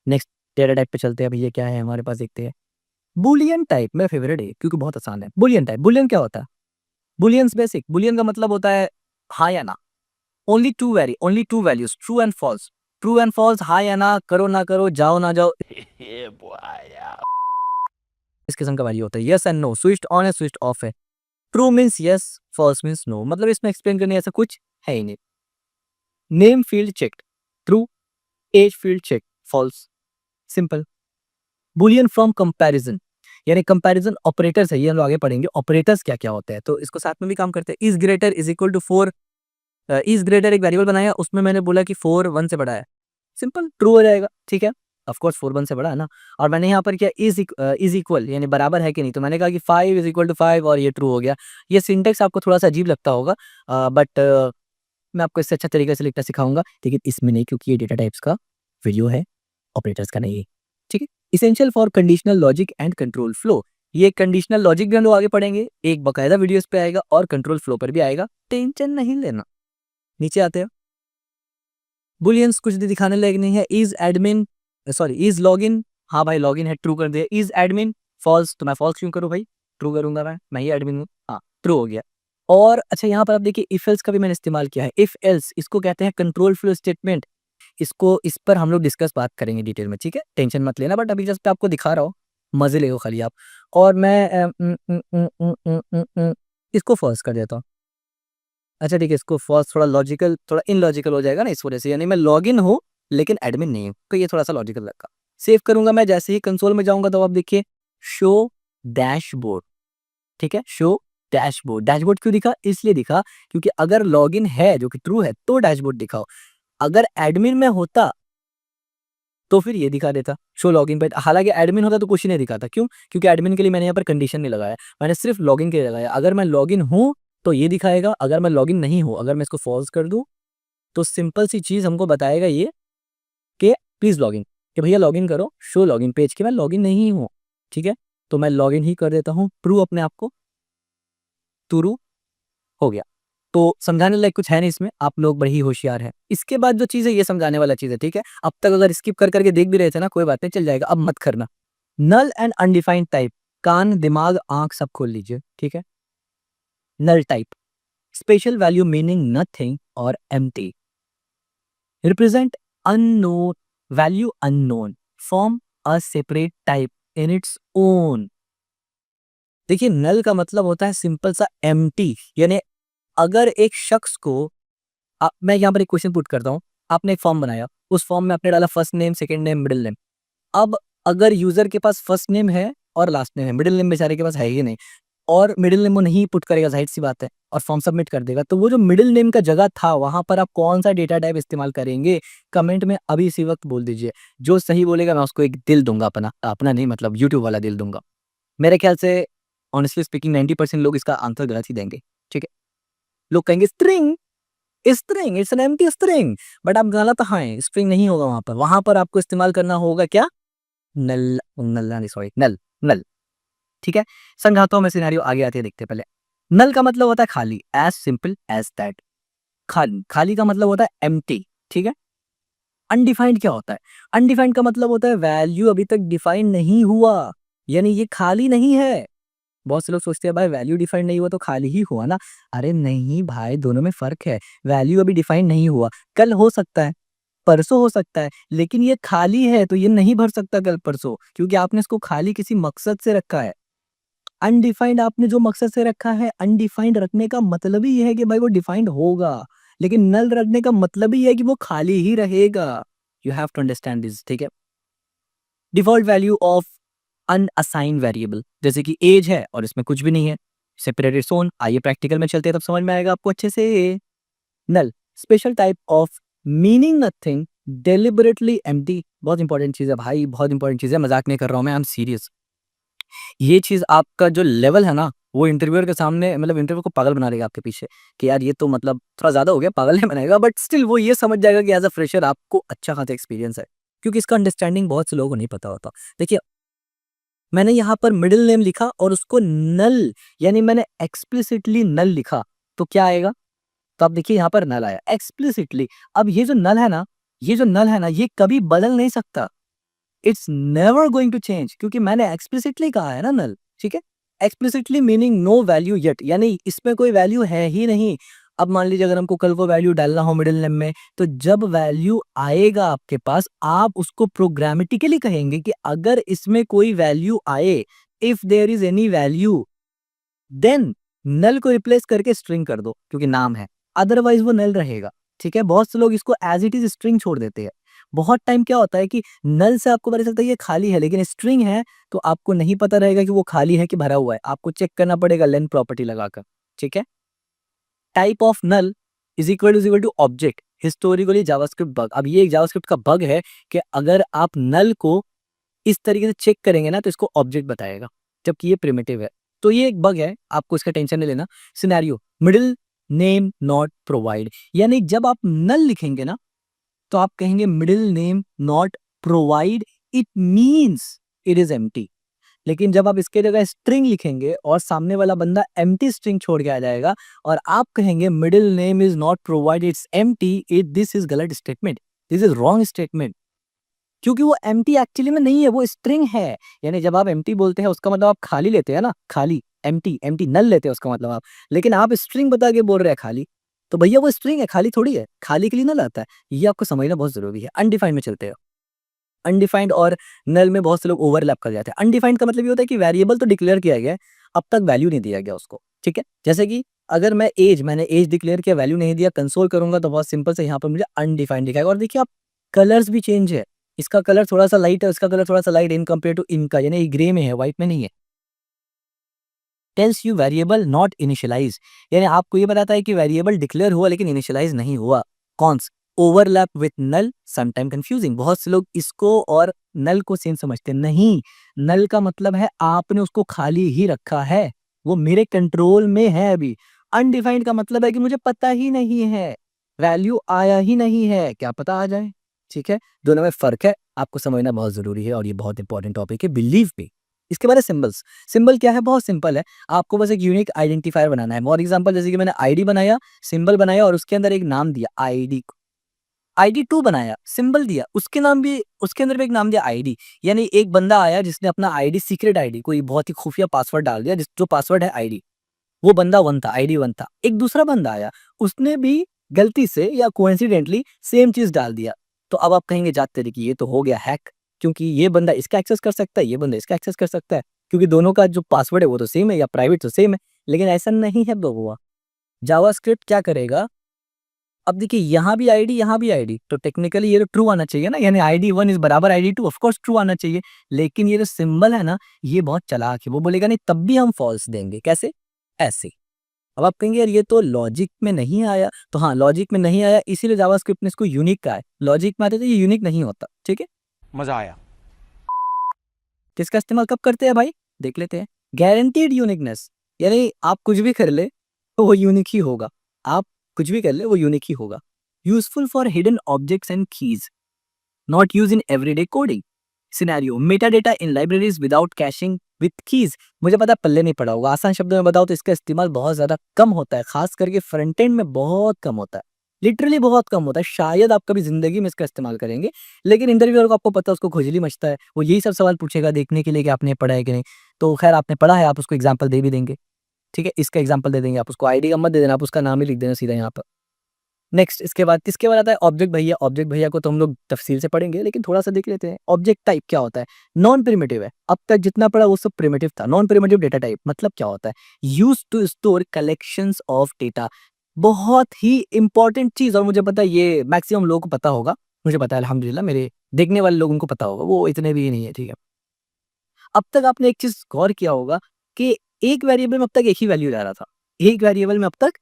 Next data type पे चलते हैं। अभी ये क्या है हमारे पास, देखते हैं। बुलियन टाइप मेरा फेवरेट है क्योंकि बहुत आसान है। बुलियन टाइप, बुलियन क्या होता है? बुलियंस बेसिक, बुलियन का मतलब होता है हाँ या ना। Only two values, true and false. True and false, हाँ या ना करो, जाओ ना जाओ, इस किस्म का वैल्यू होता है। Yes and no, switched on है स्विच्ड ऑफ है। True means yes, false means no. मतलब इसमें एक्सप्लेन करने ऐसा कुछ है ही नहीं। Name field checked, true. Age field check, false. Simple. Boolean from comparison, यानी कंपैरिजन ऑपरेटर्स है, ये हम लोग आगे पढ़ेंगे ऑपरेटर्स क्या क्या होते हैं, तो इसको साथ में भी काम करते हैं। Is greater is equal to 4, is greater एक वेरिएबल बनाया, उसमें मैंने बोला कि 4 1 से बड़ा है, सिंपल ट्रू हो जाएगा, ठीक है। ऑफ कोर्स 4 1 से बड़ा है ना। और मैंने यहाँ पर क्या इज इक्वल यानी बराबर है कि नहीं, तो मैंने कहा कि 5 इज इक्वल टू 5 और ये ट्रू हो गया। ये सिंटेक्स आपको थोड़ा सा अजीब लगता होगा, बट मैं आपको इससे अच्छा तरीके से लिखना सिखाऊंगा, लेकिन इसमें नहीं, क्योंकि ये डेटा टाइप्स का वीडियो है, ऑपरेटर्स का नहीं है, ठीक है। Essential for conditional logic and control flow, ये कंडीशनल लॉजिक भी हम लोग आगे पढ़ेंगे, एक बकायदा वीडियो इस पे आएगा और कंट्रोल फ्लो पर भी आएगा, टेंशन नहीं लेना। नीचे आते हैं। बुलियंस कुछ भी दिखाने लायक नहीं है। Is admin, sorry is login, हाँ भाई लॉगिन है, ट्रू कर दिया। इज एडमिन फॉल्स, तो मैं फॉल्स क्यों करूँ भाई, ट्रू करूंगा, मैं ही एडमिन हूँ, हाँ ट्रू हो गया। और अच्छा यहाँ पर आप देखिए इफ एल्स का भी मैंने इस्तेमाल किया है। इफ एल्स इसको कहते हैं कंट्रोल फ्लो स्टेटमेंट। इसको इस पर हम लोग डिस्कस बात करेंगे डिटेल में, ठीक है, टेंशन मत लेना, बट अभी जस्ट आपको दिखा रहा हूँ, मजे ले खाली आप। और मैं इसको फॉल्स कर देता हूँ। अच्छा ठीक है, इसको फॉल्स, थोड़ा लॉजिकल, थोड़ा इनलॉजिकल हो जाएगा ना इस वजह से, यानी मैं लॉगिन हूँ लेकिन एडमिन नहीं हूँ, तो ये थोड़ा सा लॉजिकल लगा। सेव करूंगा मैं, जैसे ही कंसोल में जाऊंगा तो आप देखिए शो डैशबोर्ड, ठीक है, शो डैशबोर्ड। डैशबोर्ड क्यों दिखा, इसलिए दिखा क्योंकि अगर लॉगिन है जो कि ट्रू है तो डैशबोर्ड दिखाओ, अगर एडमिन में होता तो फिर ये दिखा देता शो लॉगिन पे। हालांकि एडमिन होता तो कुछ ही नहीं दिखाता, क्यों, क्योंकि एडमिन के लिए मैंने यहाँ पर कंडीशन नहीं लगाया, मैंने सिर्फ लॉगिन के लिए लगाया। अगर मैं लॉगिन हूँ तो ये दिखाएगा, अगर मैं लॉगिन नहीं हूँ, अगर मैं इसको फॉल्स कर दूं तो सिंपल सी चीज हमको बताएगा ये कि प्लीज लॉगिन, कि भैया लॉगिन करो, शो लॉगिन पेज के मैं लॉगिन नहीं हूँ, ठीक है। तो मैं लॉगिन ही कर देता हूँ, ट्रू अपने आप को, ट्रू हो गया। तो समझाने लायक कुछ है नहीं इसमें, आप लोग बड़े ही होशियार हैं। इसके बाद जो चीज है ये समझाने वाला चीज है, ठीक है। अब तक अगर स्किप कर करके देख भी रहे थे ना, कोई बात नहीं, चल जाएगा, अब मत करना। नल एंड अनडिफाइंड टाइप, कान दिमाग आंख सब खोल लीजिए, ठीक है। Null type, special value meaning nothing or empty, represent unknown, value unknown, form a separate type in its own. देखिए नल का मतलब होता है सिंपल सा एम्प्टी, यानी अगर एक शख्स को मैं यहाँ पर एक क्वेश्चन पुट करता हूँ, आपने एक फॉर्म बनाया, उस फॉर्म में आपने डाला first name second name middle name. अब अगर यूजर के पास फर्स्ट नेम है और लास्ट नेम है, मिडिल नेम बेचारे के पास है ही नहीं, और मिडिल नेम वो नहीं पुट करेगा, जाहिर सी बात है, और फॉर्म सबमिट कर देगा, तो वो जो मिडिल नेम का जगह था वहां पर आप कौन सा डेटा टाइप इस्तेमाल करेंगे, कमेंट में अभी इसी वक्त बोल दीजिए। जो सही बोलेगा मैं उसको एक दिल दूंगा, अपना अपना नहीं मतलब यूट्यूब वाला दिल दूंगा। मेरे ख्याल से ऑनेस्टली स्पीकिंग 90% लोग इसका आंसर गलत ही देंगे, ठीक है। लोग कहेंगे string, string it's an empty string, but आप गलत हैं, स्ट्रिंग नहीं होगा वहां पर आपको इस्तेमाल करना होगा क्या, नल, नल नहीं सॉरी नल, नल, ठीक है। समझाता हूं मैं सिनेरियो, आगे आते हैं देखते हैं पहले। नल का मतलब होता है खाली, एज सिंपल एज दैट। खाली, खाली का मतलब होता है एम्प्टी, ठीक है। अनडिफाइंड क्या होता है, अनडिफाइंड का मतलब होता है वैल्यू अभी तक डिफाइन नहीं हुआ, यानी ये खाली नहीं है। बहुत से लोग सोचते हैं भाई वैल्यू डिफाइन नहीं हुआ तो खाली ही हुआ ना, अरे नहीं भाई, दोनों में फर्क है। वैल्यू अभी डिफाइन नहीं हुआ, कल हो सकता है, परसों हो सकता है, लेकिन ये खाली है तो ये नहीं भर सकता कल परसों, क्योंकि आपने इसको खाली किसी मकसद से रखा है। अनडिफाइंड आपने जो मकसद से रखा है, अनडिफाइंड रखने का मतलब ही ये है कि भाई वो डिफाइंड होगा, लेकिन नल रखने का मतलब ही है कि वो खाली ही रहेगा। You have to understand this, ठीक है। Default value of unassigned variable, जैसे कि एज है और इसमें कुछ भी नहीं है, सेपरेटेड सोन। आइए प्रैक्टिकल में चलते हैं, तब समझ में आएगा आपको अच्छे से। Null, special type of meaning nothing, deliberately empty. बहुत इंपॉर्टेंट चीज है भाई, बहुत इंपॉर्टेंट चीज है, मजाक नहीं कर रहा हूं मैं, आई एम सीरियस। ये चीज आपका जो लेवल है ना, वो इंटरव्यूअर के सामने मतलब इंटरव्यू को पागल बना देगा आपके पीछे, कि यार ये तो मतलब थोड़ा ज्यादा हो गया, पागल नहीं बनाएगा, बट स्टिल वो ये समझ जाएगा कि एज अ फ्रेशर आपको अच्छा खासा एक्सपीरियंस है, क्योंकि इसका अंडरस्टैंडिंग बहुत से लोगों को नहीं पता होता। देखिए मैंने यहाँ पर मिडिल नेम लिखा और उसको नल, यानी मैंने एक्सप्लिसिटली नल लिखा, तो क्या आएगा, तो आप देखिए यहाँ पर नल आया एक्सप्लिसिटली। अब ये जो नल है ना, ये जो नल है ना, ये कभी बदल नहीं सकता, it's never going to change, क्योंकि मैंने एक्सप्लिसिटली कहा है ना नल, ठीक है। Explicitly meaning no value yet, यानी इसमें कोई वैल्यू है ही नहीं। अब मान लीजिए अगर हमको कल वो वैल्यू डालना हो मिडिल नेम में, तो जब वैल्यू आएगा आपके पास, आप उसको प्रोग्रामेटिकली कहेंगे कि अगर इसमें कोई वैल्यू आए, if there is any value, then null को रिप्लेस करके स्ट्रिंग कर दो, क्योंकि नाम है, अदरवाइज वो नल रहेगा, ठीक है। बहुत से लोग इसको एज इट इज स्ट्रिंग छोड़ देते हैं। बहुत टाइम क्या होता है कि नल से आपको पता चलता है ये खाली है, लेकिन स्ट्रिंग है तो आपको नहीं पता रहेगा कि वो खाली है कि भरा हुआ है, आपको चेक करना पड़ेगा लेन प्रॉपर्टी लगाकर, ठीक है। Type of null is equal to object, historically JavaScript bug. अब ये एक जावास्क्रिप्ट का बग है कि अगर आप नल को इस तरीके से चेक करेंगे ना, तो इसको ऑब्जेक्ट बताएगा, जबकि ये प्रिमिटिव है। तो ये एक बग है, आपको इसका टेंशन नहीं लेना। Scenario middle name not provide, यानी जब आप नल लिखेंगे ना, तो आप कहेंगे middle name not provide, it means it is empty. लेकिन जब आप इसके जगह स्ट्रिंग लिखेंगे और सामने वाला बंदा एम्प्टी स्ट्रिंग छोड़ के आ जाएगा, और आप कहेंगे middle name is not provide it's empty, it this is गलत statement, this is wrong statement, क्योंकि वो एम्प्टी एक्चुअली में नहीं है, वो स्ट्रिंग है। यानी जब आप एम्प्टी बोलते हैं उसका मतलब आप खाली लेते हैं ना, खाली, एम्प्टी, एम्प्टी नल लेते हैं उसका मतलब आप, लेकिन आप स्ट्रिंग बता के बोल रहे हैं खाली, तो भैया वो स्ट्रिंग है, खाली थोड़ी है, खाली के लिए नल आता है। ये आपको समझना बहुत जरूरी है। अनडिफाइंड में चलते हैं। अनडिफाइंड और नल में बहुत से लोग ओवरलैप कर जाते हैं। अनडिफाइंड का मतलब ये होता है कि वेरिएबल तो डिक्लेयर किया गया है, अब तक वैल्यू नहीं दिया गया उसको, ठीक है। जैसे कि अगर मैंने एज डिक्लेयर किया, वैल्यू नहीं दिया, कंसोल करूंगा तो बहुत सिंपल से यहाँ पर मुझे अनडिफाइंड दिखाएगा। और देखिए आप, कलर्स भी चेंज है, इसका कलर थोड़ा सा लाइट है, इसका कलर थोड़ा सा लाइट इन कंपेयर टू इनका, यानी ये ग्रे में है, व्हाइट में नहीं है। Tells you variable not initialized, यानी आपको ये बताता है कि वेरिएबल डिक्लेयर हुआ लेकिन इनिशियलाइज नहीं हुआ। Cons overlap with null sometime confusing, बहुत से लोग इसको और नल को सेम समझते हैं। नहीं, नल का मतलब है आपने उसको खाली ही रखा है, वो मेरे कंट्रोल में है अभी। अनडिफाइंड का मतलब है कि मुझे पता ही नहीं है, वैल्यू आया ही नहीं है, क्या पता आ जाए, ठीक है। दोनों में फर्क है, आपको समझना बहुत जरूरी है, और ये बहुत इंपॉर्टेंट टॉपिक है, बिलीव मी। इसके बाद सिंबल्स। सिंबल क्या है? बहुत सिंपल है, आपको बस एक यूनिक आइडेंटिफायर बनाना है। फॉर एग्जांपल जैसे कि मैंने आईडी बनाया, सिंबल बनाया और उसके अंदर एक नाम दिया आईडी, आईडी 2 बनाया, सिंबल दिया, उसके नाम भी, उसके अंदर भी एक नाम दिया आईडी। यानी एक बंदा आया जिसने अपना आईडी, सीक्रेट आईडी, कोई बहुत ही खुफिया पासवर्ड डाल दिया, जो पासवर्ड है आईडी, वो बंदा 1 था, आईडी 1 था। एक दूसरा बंदा आया, उसने भी गलती से या कोइंसिडेंटली सेम चीज डाल दिया। तो अब आप कहेंगे जाते रहिए कि ये तो हो गया हैक, क्योंकि ये बंदा इसका एक्सेस कर सकता है, ये बंदा इसका एक्सेस कर सकता है, क्योंकि दोनों का जो पासवर्ड है वो तो सेम है, या प्राइवेट तो सेम है। लेकिन ऐसा नहीं है बबुआ। जावास्क्रिप्ट क्या करेगा, अब देखिए यहाँ भी आईडी, यहाँ भी आईडी, तो टेक्निकली ये तो ट्रू आना चाहिए ना, यानी आईडी 1 इज बराबर आईडी 2, ऑफ कोर्स ट्रू आना चाहिए। लेकिन ये जो सिंबल है ना, ये बहुत चालाक है, वो बोलेगा नहीं तब भी हम फॉल्स देंगे। कैसे? ऐसे। अब आप कहेंगे यार ये तो लॉजिक में नहीं आया, तो हाँ लॉजिक में नहीं आया, इसीलिए जावास्क्रिप्ट ने इसको यूनिक कहा है। लॉजिक में आते तो ये यूनिक नहीं होता, ठीक है। मजा आया। किसका इस्तेमाल कब करते हैं भाई, देख लेते हैं। गारंटीड यूनिकनेस, यानी आप कुछ भी कर ले तो वो यूनिक ही होगा, आप कुछ भी कर ले वो यूनिक ही होगा। Useful for hidden objects and keys, not use in everyday coding. Scenario Meta data in libraries without caching with keys. मुझे पता है पल्ले नहीं पड़ा होगा, आसान शब्दों में बताओ तो इसका इस्तेमाल बहुत ज्यादा कम होता है, खास करके फ्रंट एंड में बहुत कम होता है, लिटरली बहुत कम होता है। शायद आप कभी जिंदगी में इसका इस्तेमाल करेंगे, लेकिन इंटरव्यूअर को आपको पता है उसको खुजली मचता है, वो यही सब सवाल पूछेगा देखने के लिए कि आपने पढ़ा है कि नहीं। तो खैर आपने पढ़ा है, आप उसको एग्जाम्पल दे भी देंगे, ठीक है, इसका एग्जाम्पल दे देंगे, आप उसको आईडी का मत दे देना, आप उसका नाम ही लिख देना सीधा यहाँ पर। नेक्स्ट इसके बाद किसके बाद आता है? ऑब्जेक्ट भैया। ऑब्जेक्ट भैया को तो हम लोग तफसील से पढ़ेंगे, लेकिन थोड़ा सा देख लेते हैं। ऑब्जेक्ट टाइप क्या होता है? नॉन प्रिमिटिव है, अब तक जितना पढ़ा वो सब प्रिमिटिव था। नॉन प्रिमिटिव डेटा टाइप मतलब क्या होता है? Use to store collections of data. बहुत ही इंपॉर्टेंट चीज, और मुझे पता है ये मैक्सिमम लोगों को पता होगा, मुझे पता है अल्हम्दुलिल्लाह, मेरे देखने वाले लोगों को पता होगा, वो इतने भी नहीं है, ठीक है। अब तक आपने एक चीज गौर किया होगा कि एक वेरिएबल में अब तक एक ही वैल्यू जा रहा था, एक वेरिएबल में अब तक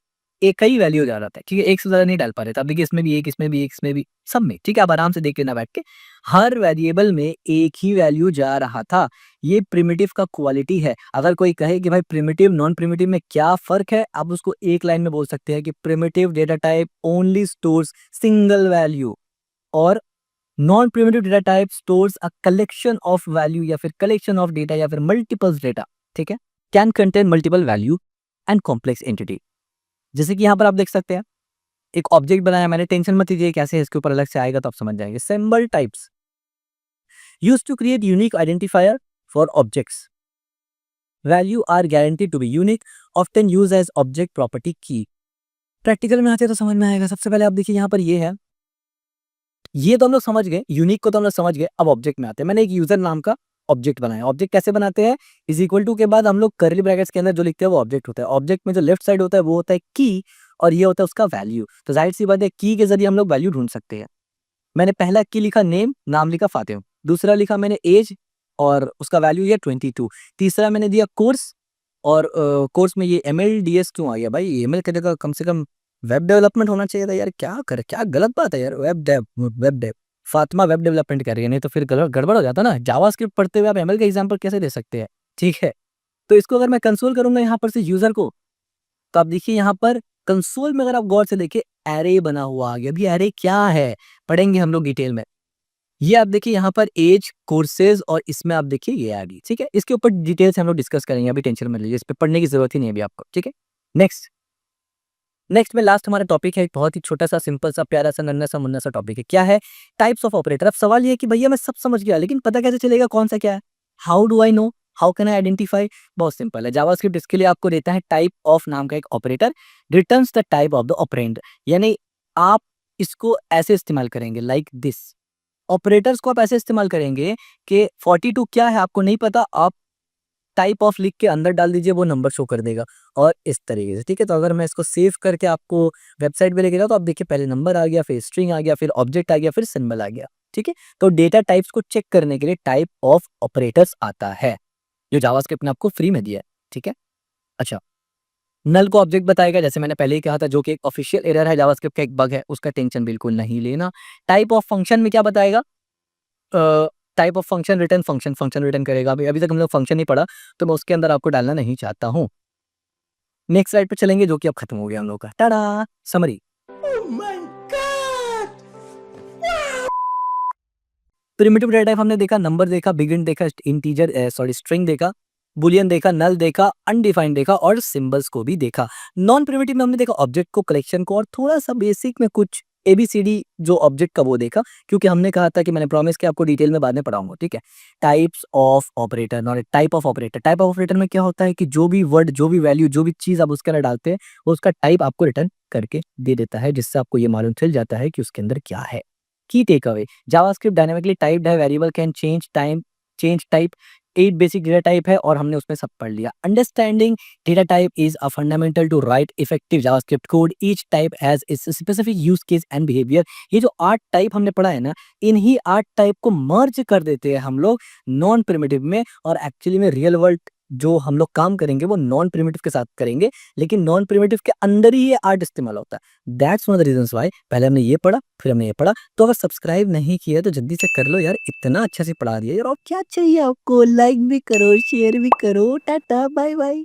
एक ही वैल्यू जा रहा था, ठीक है, एक से ज्यादा नहीं डाल पा रहे थे। अब देखिए इसमें भी एक, इसमें भी एक, इसमें भी, सब में, ठीक है। आप आराम से देख लेना बैठ के, हर वेरिएबल में एक ही वैल्यू जा रहा था। ये प्रिमिटिव का क्वालिटी है। अगर कोई कहे कि भाई प्रिमिटिव नॉन प्रिमिटिव में क्या फर्क है, आप उसको एक लाइन में बोल सकते हैं कि primitive data type only stores single value, और non primitive data type stores a collection of value, या फिर कलेक्शन ऑफ डेटा, या फिर मल्टीपल्स डेटा, ठीक है। Can contain multiple value and complex entity. जैसे कि यहाँ पर आप देख सकते हैं, एक ऑब्जेक्ट बनाया मैंने, टेंशन मत लीजिए कैसे है, इसके ऊपर अलग से आएगा तो आप समझ जाएंगे। Symbol types, used to create unique identifier for objects. Value are guaranteed to be unique, often use as object property की। प्रैक्टिकल में आते तो समझ में आएगा। सबसे पहले आप देखिए यहाँ पर ये है, ये तो हम लोग समझ गए, यूनिक को तो हम लोग समझ गए। अब ऑब्जेक्ट में आते हैं। मैंने एक यूजर नाम का ऑब्जेक्ट बनाया। ऑब्जेक्ट कैसे बनाते हैं? इज इक्वल टू के बाद हम लोग कर्ली ब्रैकेट्स के अंदर जो लिखते हैं वो ऑब्जेक्ट होता है। ऑब्जेक्ट में जो लेफ्ट साइड होता है वो होता है की, और ये होता है उसका वैल्यू। तो जाहिर सी बात है की के जरिए हम लोग वैल्यू ढूंढ सकते हैं। मैंने पहला की लिखा नेम, नाम लिखा फातिमा। दूसरा लिखा मैंने एज और उसका वैल्यू ये 22। तीसरा मैंने दिया कोर्स, और कोर्स में ये MLDS क्यों आ गया भाई? एमएल की जगह कम से कम वेब डेवलपमेंट होना चाहिए था यार। क्या कर, क्या गलत बात है यार। Web dev Fatima web development कर रही है, नहीं तो फिर गड़बड़ हो जाता ना। जावास्क्रिप्ट पढ़ते हुए आप एमएल का एग्जांपल कैसे दे सकते हैं? ठीक है, तो इसको अगर मैं कंसोल करूंगा यहाँ पर से यूजर को, तो आप देखिए यहाँ पर कंसोल में अगर आप गौर से देखिए एरे बना हुआ आ गया। अभी एरे क्या है पढ़ेंगे हम लोग डिटेल में। ये आप देखिए यहाँ पर एज, कोर्सेज, और इसमें आप देखिए ये आईडी। ठीक है, इसके ऊपर डिटेल से हम लोग डिस्कस करेंगे। अभी टेंशन मत लीजिए, इस पे पढ़ने की जरूरत ही नहीं है अभी आपको। ठीक है, नेक्स्ट नेक्स्ट में लास्ट हमारा टॉपिक है, एक बहुत ही छोटा सा, सिंपल सा, प्यारा सा, नन्ना सा, मुन्ना सा टॉपिक है। क्या है? Types of operator. अब सवाल ये है कि भैया मैं सब समझ गया, लेकिन पता कैसे चलेगा कौन सा क्या है? How do I know, how can I identify? बहुत सिंपल है। जावास्क्रिप्ट इसके लिए आपको देता है टाइप ऑफ नाम का एक operator, returns the type of the operand. यानी आप इसको ऐसे इस्तेमाल करेंगे, लाइक दिस। ऑपरेटर्स को आप ऐसे इस्तेमाल करेंगे कि 42 क्या है आपको नहीं पता, आप टाइप ऑफ लिख के अंदर डाल दीजिए, वो नंबर शो कर देगा, और इस तरीके से। ठीक है, तो अगर मैं इसको सेव करके आपको वेबसाइट पे लेके जाऊँ, तो आप देखिए पहले नंबर आ गया, फिर स्ट्रिंग आ गया, फिर ऑब्जेक्ट आ गया, फिर सिंबल आ गया। ठीक है, तो डेटा टाइप्स को चेक करने के लिए टाइप ऑफ ऑपरेटर्स आता है, जो जावास्क्रिप्ट ने आपको फ्री में दिया है। ठीक है, अच्छा, नल को ऑब्जेक्ट बताएगा, जैसे मैंने पहले ही कहा था, जो कि एक ऑफिशियल एरर है, जावास्क्रिप्ट का एक बग है, उसका टेंशन बिल्कुल नहीं लेना। टाइप ऑफ फंक्शन में क्या बताएगा? Type of function return function, function return करेगा। अभी अभी तक हम लोग फंक्शन नहीं पढ़ा, तो मैं उसके अंदर आपको डालना नहीं चाहता हूँ। नेक्स्ट स्लाइड पे चलेंगे, जो कि अब खत्म हो गया हम लोग का। Tada, summary. Primitive data type हमने देखा, नंबर देखा, बिगिन देखा, इंटीजर सॉरी स्ट्रिंग देखा, बुलियन देखा, नल देखा, अनडिफाइंड देखा, और सिंबल्स को भी देखा। नॉन प्रिमिटिव में हमने देखा ऑब्जेक्ट को, कलेक्शन को, और थोड़ा सा बेसिक में कुछ ABCD जो ऑब्जेक्ट का वो देखा, क्योंकि हमने कहा था कि मैंने प्रॉमिस किया आपको डिटेल में बाद में पढ़ाऊंगा। ठीक है, types of operator, not type of operator. Type of operator में क्या होता है कि जो भी वर्ड, जो भी वैल्यू, जो भी चीज आप उसके अंदर डालते हैं, वो उसका टाइप आपको रिटर्न करके दे देता है, जिससे आपको ये मालूम चल जाता है कि उसके अंदर क्या है। Key takeaway, JavaScript dynamically typed है, variable can change type. 8 basic data type है, और हमने उसमें सब पढ़ लिया। Understanding data type is a fundamental to write effective JavaScript code. Each type has its specific use case and behaviour. ये जो 8 टाइप हमने पढ़ा है ना, इन्हीं 8 टाइप को मर्ज कर देते हैं हम लोग नॉन प्रिमिटिव में, और एक्चुअली में रियल वर्ल्ड जो हम लोग काम करेंगे वो नॉन प्रिमिटिव के साथ करेंगे, लेकिन नॉन प्रिमिटिव के अंदर ही ये आर्ट इस्तेमाल होता है। That's one of the reasons why पहले हमने ये पढ़ा, फिर हमने ये पढ़ा। तो अगर सब्सक्राइब नहीं किया तो जल्दी से कर लो यार, इतना अच्छा से पढ़ा दिया यार। और क्या चाहिए आपको? लाइक भी करो, शेयर भी करो। Tata, bye bye.